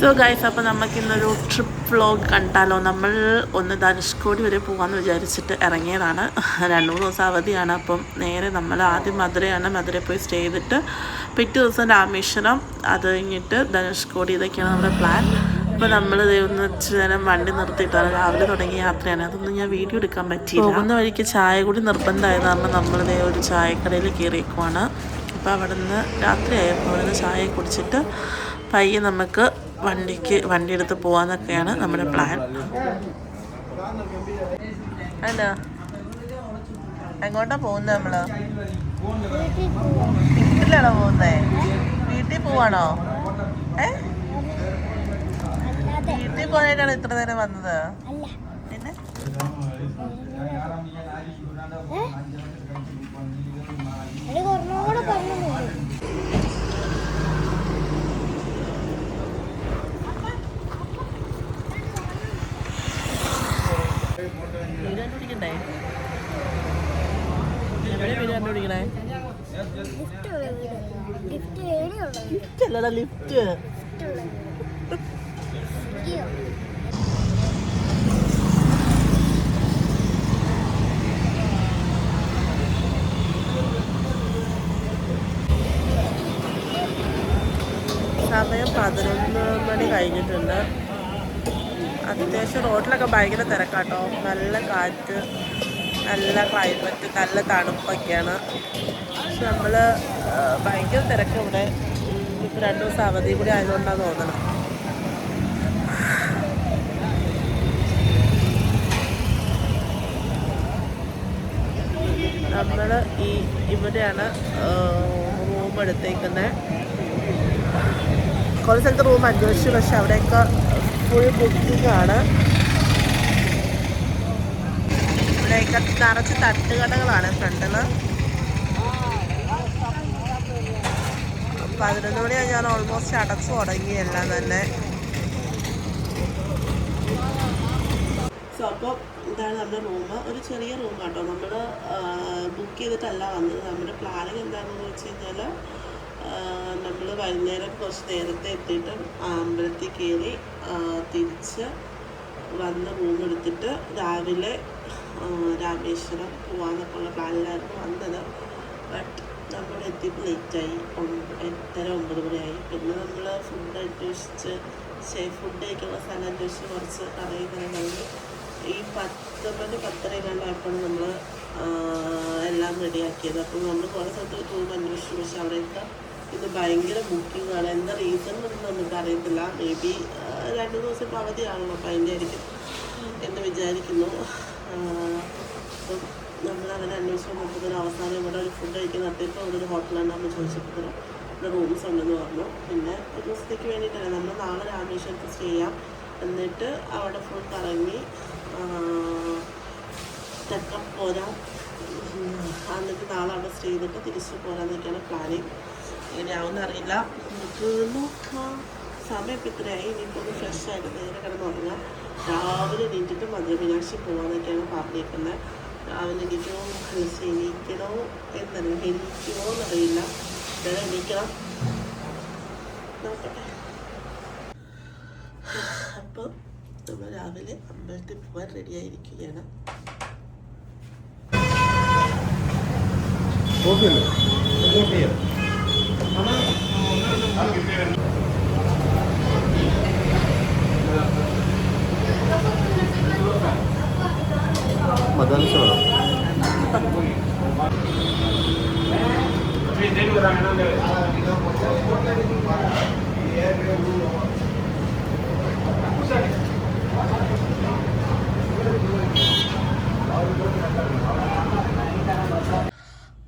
So guys, അപ്പോൾ നമുക്കിന്നൊരു trip vlog കണ്ടാലോ. നമ്മൾ ഒന്ന് ധനുഷ്കോടി വരെ പോകാമെന്ന് വിചാരിച്ചിട്ട് ഇറങ്ങിയതാണ്. 2-3 ദിവസം അവധിയാണ്. അപ്പം നേരെ നമ്മൾ ആദ്യം മധുരയിൽ പോയി സ്റ്റേ ചെയ്തിട്ട് പിറ്റേ ദിവസം രാമേശ്വരം, അത് കഴിഞ്ഞിട്ട് ധനുഷ്കോടി. ഇതൊക്കെയാണ് നമ്മുടെ പ്ലാൻ. അപ്പോൾ നമ്മൾ ഒന്ന് ഇച്ചിരി നേരം വണ്ടി നിർത്തിയിട്ടാണ് രാവിലെ തുടങ്ങിയ യാത്രയാണ്. അതൊന്നും ഞാൻ വീഡിയോ എടുക്കാൻ പറ്റിയില്ല. പോകുന്ന വഴിക്ക് ചായ കൂടി നിർബന്ധമായത് കാരണം നമ്മൾ ഒരു ചായക്കടയിൽ കയറിയേക്കുവാണ്. അപ്പോൾ അവിടെ നിന്ന് രാത്രിയായപ്പോൾ അവിടെ നിന്ന് ചായ കുടിച്ചിട്ട് പയ്യെ നമുക്ക് വണ്ടി എടുത്ത് പോകാന്നൊക്കെയാണ് നമ്മുടെ പ്ലാൻ. അല്ല, എങ്ങോട്ടാ പോകുന്നത്? നമ്മള് വീട്ടിലാണോ പോകുന്നേ? വീട്ടിൽ പോവാണോ? വീട്ടിൽ പോകാനായിട്ടാണ് ഇത്ര നേരം വന്നത്? പിന്നെ കണ്ടുപിടിക്കണ്ടേ? എവിടെ വീട് കണ്ടുപിടിക്കണേ? ലിഫ്റ്റ് അല്ലടാ, ലിഫ്റ്റ്. സമയം 11 മണി കഴിഞ്ഞിട്ടുണ്ട്. അത്യാവശ്യം റോഡിലൊക്കെ ഭയങ്കര തിരക്കാട്ടോ. നല്ല കാറ്റ്, നല്ല ക്ലൈമറ്റ്, നല്ല തണുപ്പൊക്കെയാണ്. പക്ഷെ നമ്മൾ ഭയങ്കര തിരക്ക് ഇവിടെ. ഇപ്പോൾ 2 ദിവസം അവധി കൂടി ആയതുകൊണ്ടാണ് തോന്നണം. നമ്മൾ ഇവിടെയാണ് റൂം എടുത്തേക്കുന്നത്. കുറേ സ്ഥലത്ത് റൂം അന്വേഷിച്ചു, പക്ഷെ അവിടെയൊക്കെ ഫുൾ ബുക്കിംഗ് ആണ്. ഇവിടെയൊക്കെ നിറച്ച് തട്ടുകടകളാണ് ഫ്രണ്ടിൽ. 11 മണി ഞാൻ ഓൾമോസ്റ്റ് അടച്ചു തുടങ്ങി എല്ലാം തന്നെ. സോ അപ്പോൾ ഇതാണ് നമ്മുടെ റൂം. ഒരു ചെറിയ റൂം കേട്ടോ. നമ്മൾ ബുക്ക് ചെയ്തിട്ടല്ല വന്നത്. നമ്മുടെ പ്ലാനിങ് എന്താണെന്ന് വെച്ച് കഴിഞ്ഞാൽ, നമ്മൾ വൈകുന്നേരം കുറച്ച് നേരത്തെ എത്തിയിട്ട് അമ്പലത്തിൽ കയറി തിരിച്ച് വന്ന് റൂം എടുത്തിട്ട് രാവിലെ രാമേശ്വരം പോകാമെന്നൊക്കെയുള്ള പ്ലാനിലായിരുന്നു വന്നത്. ബട്ട് നമ്മൾ എത്തിയപ്പോൾ ലേറ്റായി. 8:30-9 മണിയായി. പിന്നെ നമ്മൾ ഫുഡ് അന്വേഷിച്ച് ഫുഡ് കഴിക്കാനുള്ള സ്ഥലം അന്വേഷിച്ച് കുറച്ച് കടയിൽ കഴിഞ്ഞ് ഈ 10 മണി 10:30 നമ്മൾ എല്ലാം റെഡിയാക്കിയത്. അപ്പോൾ നമ്മൾ കുറേ സ്ഥലത്ത് റൂം അന്വേഷിച്ചു, പക്ഷെ അവിടെയൊക്കെ ഇത് ഭയങ്കര ബുക്കിംഗ് ആണ്. എന്താ റീസൺ ഒന്നും നമുക്ക് അറിയത്തില്ല. മേ ബി 2 ദിവസം ഇപ്പോൾ അവധിയാണല്ലോ, അപ്പോൾ അതിൻ്റെ ആയിരിക്കും എന്ന് വിചാരിക്കുന്നു. അപ്പം നമ്മൾ അങ്ങനെ അന്വേഷിച്ച് നോക്കുന്നതിന് അവസാനം ഇവിടെ ഒരു ഫുഡ് കഴിക്കാൻ നിർത്തിയപ്പോൾ ഇവിടെ ഒരു ഹോട്ടലാണ്. നമ്മൾ ചോദിച്ചപ്പോൾ ഇവിടെ റൂംസ് ഉണ്ടെന്ന് പറഞ്ഞു. പിന്നെ ഒരു ദിവസത്തേക്ക് വേണ്ടിയിട്ടല്ല, നമ്മൾ നാളെ രാമേശ്വരത്ത് സ്റ്റേ ചെയ്യാം. എന്നിട്ട് അവിടെ ഫുൾ കറങ്ങി തെക്കം പോരാം. എന്നിട്ട് നാളെ അവിടെ സ്റ്റേ ചെയ്തിട്ട് തിരിച്ച് പോരാന്നൊക്കെയാണ് പ്ലാനിങ്. എങ്ങനെയാവുമെന്ന് അറിയില്ല, നമുക്ക് നോക്കാം. സമയം ഇപ്പം ഇത്രയായി. ഇനിയിപ്പോൾ ഒന്ന് ഫ്രഷ് ആയിട്ട് നേരെ കിടന്നുറങ്ങാം. രാവിലെ എണീറ്റിട്ട് മധുരമീനാക്ഷി പോകാമെന്നൊക്കെയാണ് പറഞ്ഞിരിക്കുന്നത്. രാവിലെ എണീക്കണോ എണീക്കണോ എന്നറിയില്ല. വേറെ എണീക്കണം, നോക്കട്ടെ. അപ്പം നമ്മൾ രാവിലെ അമ്പലത്തിൽ പോകാൻ റെഡിയായിരിക്കുകയാണ്.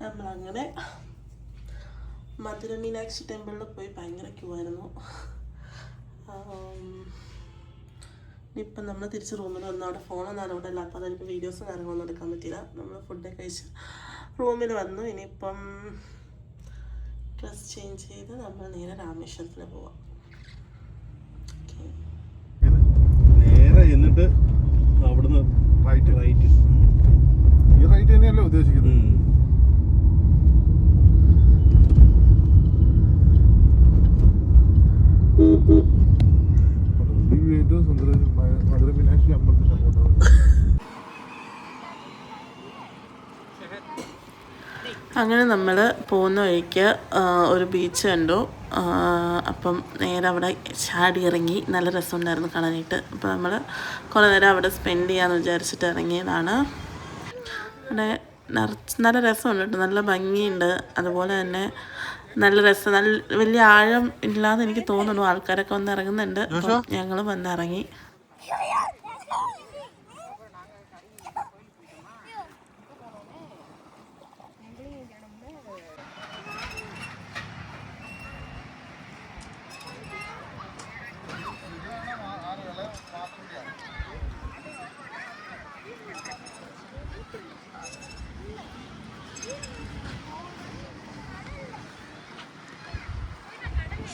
നമ്മളങ്ങനെ മധുരമീനാക്ഷി ടെമ്പിളിൽ പോയി ഭയങ്കര ക്യൂ ആയിരുന്നു. ഇപ്പം നമ്മൾ തിരിച്ച് റൂമിൽ വന്നു. അവിടെ ഫോണൊന്നും അവിടെ ഇല്ല, അപ്പോൾ അതെനിക്ക് വീഡിയോസും കാര്യങ്ങളൊന്നും എടുക്കാൻ പറ്റില്ല. നമ്മൾ ഫുഡൊക്കെ കഴിച്ച് റൂമിൽ വന്നു. ഇനിയിപ്പം ഡ്രസ് ചേഞ്ച് ചെയ്ത് നമ്മൾ നേരെ രാമേശ്വരത്തിന് പോവാം. നേരെ എന്നിട്ട് അവിടുന്ന് റൈറ്റ് ഈ റൈറ്റ് തന്നെയല്ലേ ഉദ്ദേശിക്കുന്നത്? മധുര മീനാക്ഷി അമ്പലത്തിൻ്റെ അങ്ങോട്ട്. അങ്ങനെ നമ്മൾ പോകുന്ന വഴിക്ക് ഒരു ബീച്ച് കണ്ടു. അപ്പം നേരെ അവിടെ ചാടി ഇറങ്ങി. നല്ല രസമുണ്ടായിരുന്നു കാണാനായിട്ട്. അപ്പോൾ നമ്മൾ കുറേ നേരം അവിടെ സ്പെൻഡ് ചെയ്യാമെന്ന് വിചാരിച്ചിട്ട് ഇറങ്ങിയതാണ്. അവിടെ നല്ല രസമുണ്ട് കേട്ടോ, നല്ല ഭംഗിയുണ്ട്. അതുപോലെ തന്നെ നല്ല രസം, നല്ല വലിയ ആഴം ഇല്ലാന്ന് എനിക്ക് തോന്നുന്നു. ആൾക്കാരൊക്കെ വന്ന് ഇറങ്ങുന്നുണ്ട്. ഞങ്ങൾ വന്നിറങ്ങി.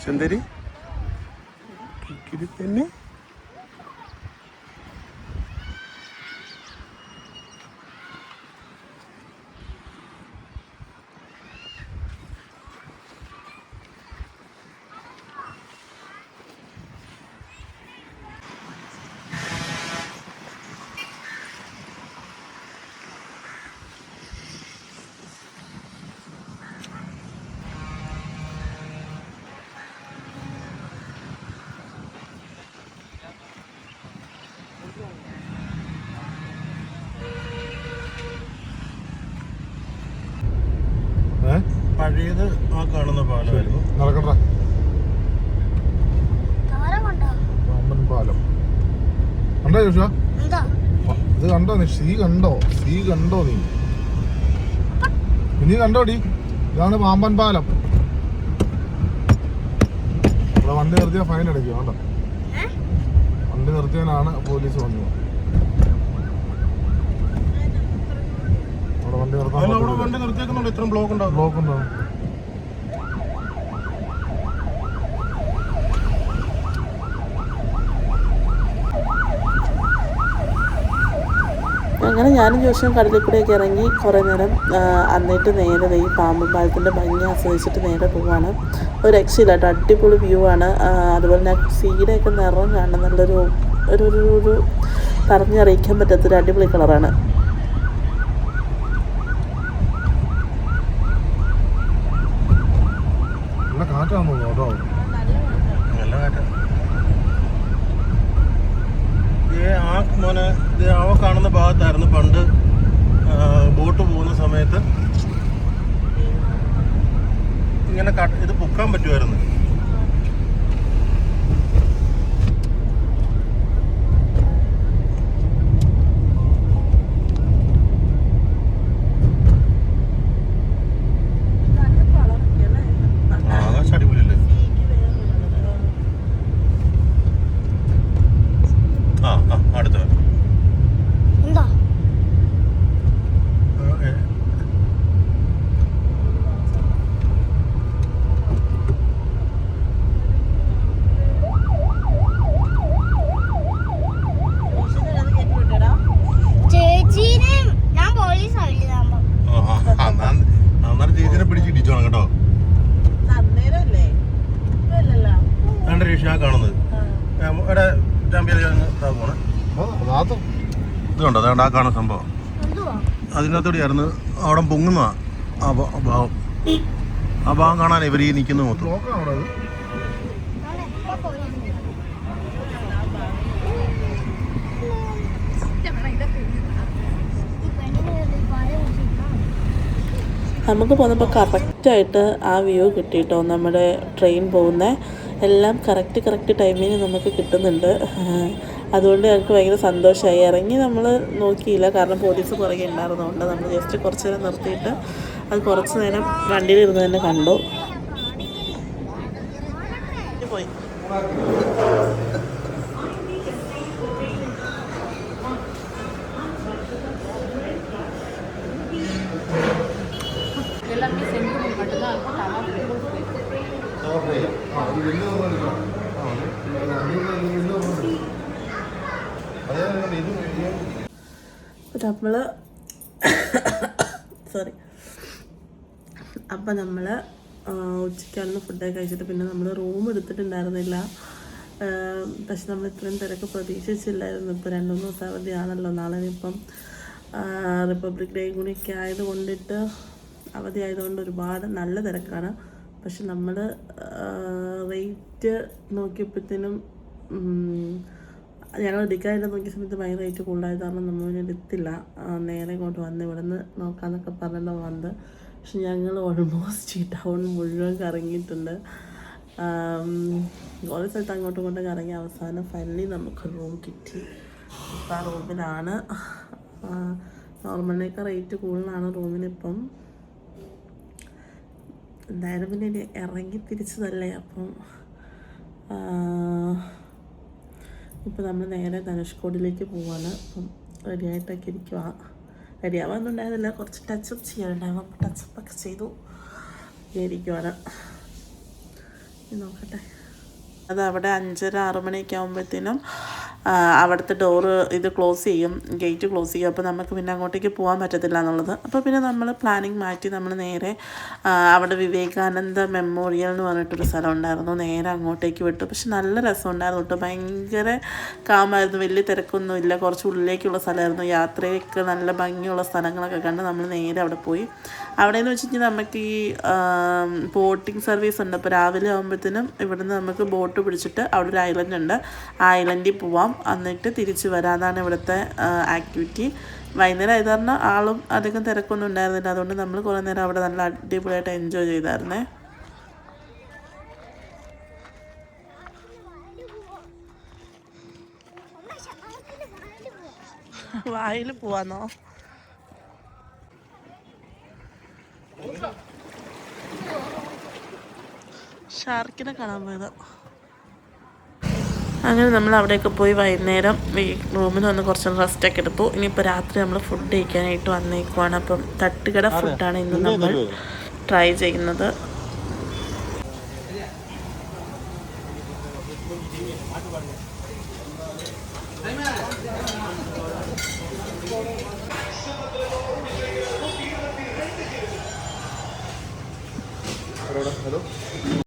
സുന്ദരി പിന്നെ പഴയത് ആ കാണുന്ന പാലമായിരുന്നു. നടക്കണ്ട പാലം കണ്ടോ ജോഷ? ഇത് കണ്ടോ നീ? സീ കണ്ടോ? നീ കണ്ടോടി? ഇതാണ് പാമ്പൻ പാലം. ഇവിടെ വണ്ടി നിർത്തിയാ ഫൈൻ അടയ്ക്കും. കണ്ടോ? വണ്ടി നിർത്തിയാലാണ് പോലീസ് വന്നത്. വണ്ടി നിർത്തിയേക്കുന്നുണ്ട്. ഇത്രയും ബ്ലോക്ക് ഉണ്ടാവും. അങ്ങനെ ഞാനും ജോഷും കടലിൽ കൂടെയൊക്കെ ഇറങ്ങി കുറേ നേരം. എന്നിട്ട് നേരെ ഈ പാമ്പൻ പാലത്തിൻ്റെ ഭംഗി ആസ്വദിച്ചിട്ട് നേരെ പോവാണ്. ഒരു രക്ഷയില്ല കേട്ടോ, അടിപൊളി വ്യൂ ആണ്. അതുപോലെ തന്നെ സീയുടെയൊക്കെ നിറം കാണാൻ നല്ലൊരു ഒരു പറഞ്ഞറിയിക്കാൻ പറ്റാത്തൊരു അടിപൊളി കളറാണ്. അവ കാണുന്ന ഭാഗത്തായിരുന്നു പണ്ട് ബോട്ട് പോകുന്ന സമയത്ത് ഇങ്ങനെ ഇത് പൊക്കാൻ പറ്റുമായിരുന്നു. ഇതുണ്ടോ അതുകൊണ്ട് ആ കാണുന്ന സംഭവം അതിനകത്തൂടെ ആയിരുന്നു അവിടെ പൊങ്ങുന്ന ആ ഭാഗം. ആ ഭാഗം കാണാൻ ഇവർ ഈ നിൽക്കുന്ന മൊത്തം. നമുക്ക് പോകുന്നപ്പോൾ കറക്റ്റായിട്ട് ആ വ്യൂ കിട്ടിയിട്ടോ. നമ്മുടെ ട്രെയിൻ പോകുന്ന എല്ലാം കറക്റ്റ് ടൈമിന് നമുക്ക് കിട്ടുന്നുണ്ട്. അതുകൊണ്ട് ഞങ്ങൾക്ക് ഭയങ്കര സന്തോഷമായി. ഇറങ്ങി നമ്മൾ നോക്കിയില്ല, കാരണം പോലീസ് പുറകെ ഉണ്ടായിരുന്നതുകൊണ്ട് നമ്മൾ ജസ്റ്റ് കുറച്ച് നേരം നിർത്തിയിട്ട് അത് കുറച്ച് നേരം വണ്ടിയിലിരുന്ന് തന്നെ കണ്ടു. പോയി അപ്പം നമ്മൾ ഉച്ചയ്ക്കാണെന്ന് ഫുഡൊക്കെ കഴിച്ചിട്ട് പിന്നെ നമ്മൾ റൂം എടുത്തിട്ടുണ്ടായിരുന്നില്ല. പക്ഷെ നമ്മൾ ഇത്രയും തിരക്ക് പ്രതീക്ഷിച്ചില്ലായിരുന്നു. ഇപ്പോൾ 2-3 ദിവസം അവധിയാണല്ലോ. നാളെ ഇപ്പം റിപ്പബ്ലിക് ഡേ കൂടിയൊക്കെ ആയതുകൊണ്ടിട്ട് അവധി ആയതുകൊണ്ട് ഒരുപാട് നല്ല തിരക്കാണ്. പക്ഷെ നമ്മൾ റേറ്റ് നോക്കിയപ്പോഴത്തേനും ഞങ്ങൾ എടുക്കാനായിട്ട് നോക്കിയ സമയത്ത് ഭയങ്കര റേറ്റ് കൂടുതലായത് കാരണം നമ്മൾ എടുത്തില്ല. നേരെ ഇങ്ങോട്ട് വന്ന് ഇവിടെ നിന്ന് നോക്കാമെന്നൊക്കെ പറഞ്ഞിട്ട് വന്നത്. പക്ഷെ ഞങ്ങൾ ഓൾമോസ്റ്റ് ഈ ടൗൺ മുഴുവൻ കറങ്ങിയിട്ടുണ്ട്. കുറേ സ്ഥലത്ത് അങ്ങോട്ടും ഇങ്ങോട്ടും കറങ്ങി അവസാനം ഫൈനലി നമുക്ക് റൂം കിട്ടി. ഇപ്പം ആ റൂമിലാണ്. നോർമലിനേക്കാൾ റേറ്റ് കൂടുതലാണ് റൂമിനിപ്പം. എന്തായാലും പിന്നെ ഇനി ഇറങ്ങി തിരിച്ചതല്ലേ. അപ്പം ഇപ്പം നമ്മൾ നേരെ ധനുഷ്കോടിയിലേക്ക് പോവാണ്. അപ്പം റെഡിയായിട്ടൊക്കെ ഇരിക്കുക. റെഡിയാവാന്നുണ്ടായിരുന്നില്ല, കുറച്ച് ടച്ചപ്പ് ചെയ്യാനുണ്ടായിരുന്നു. അപ്പം ടച്ചപ്പൊക്കെ ചെയ്തു ഇരിക്കുവാണ്. നോക്കട്ടെ. അത് അവിടെ 5:30-6 മണിയൊക്കെ ആകുമ്പോഴത്തേനും അവിടുത്തെ ഡോറ് ഇത് ക്ലോസ് ചെയ്യും, ഗേറ്റ് ക്ലോസ് ചെയ്യും. അപ്പോൾ നമുക്ക് പിന്നെ അങ്ങോട്ടേക്ക് പോകാൻ പറ്റത്തില്ല എന്നുള്ളത്. അപ്പോൾ പിന്നെ നമ്മൾ പ്ലാനിങ് മാറ്റി നമ്മൾ നേരെ അവിടെ വിവേകാനന്ദ മെമ്മോറിയൽ എന്ന് പറഞ്ഞിട്ടൊരു സ്ഥലം ഉണ്ടായിരുന്നു, നേരെ അങ്ങോട്ടേക്ക് വിട്ടു. പക്ഷെ നല്ല രസമുണ്ടായിരുന്നു കേട്ടോ. ഭയങ്കര കാമായിരുന്നു, വലിയ തിരക്കൊന്നുമില്ല. കുറച്ച് ഉള്ളിലേക്കുള്ള സ്ഥലമായിരുന്നു. യാത്രയൊക്കെ നല്ല ഭംഗിയുള്ള സ്ഥലങ്ങളൊക്കെ കണ്ട് നമ്മൾ നേരെ അവിടെ പോയി. അവിടെ എന്ന് വെച്ച് കഴിഞ്ഞാൽ നമുക്ക് ഈ ബോട്ടിങ് സർവീസ് ഉണ്ട്. അപ്പോൾ രാവിലെ ആകുമ്പോഴത്തേനും ഇവിടുന്ന് നമുക്ക് ബോട്ട് പിടിച്ചിട്ട് അവിടെ ഒരു ഐലൻഡ് ഉണ്ട്, ആ ഐലൻഡിൽ പോവാം, എന്നിട്ട് തിരിച്ച് വരാം. അതാണ് ഇവിടുത്തെ ആക്ടിവിറ്റി. വൈകുന്നേരം ആയത് കാരണം ആളും അധികം തിരക്കൊന്നും ഉണ്ടായിരുന്നില്ല. അതുകൊണ്ട് നമ്മൾ കുറേ നേരം അവിടെ നല്ല അടിപൊളിയായിട്ട് എൻജോയ് ചെയ്തായിരുന്നേ. വായിൽ പോവാന്നോ? ഷാർക്കിനെ കാണാൻ പോയത്. അങ്ങനെ നമ്മൾ അവിടെയൊക്കെ പോയി വൈകുന്നേരം റൂമിൽ വന്ന് കുറച്ച് റെസ്റ്റൊക്കെ എടുത്തു. ഇനിയിപ്പോൾ രാത്രി നമ്മൾ ഫുഡ് കഴിക്കാനായിട്ട് വന്നേക്കുവാണ്. അപ്പം തട്ടുകട ഫുഡാണ് ഇന്ന് നമ്മൾ ട്രൈ ചെയ്യുന്നത്. ഹലോ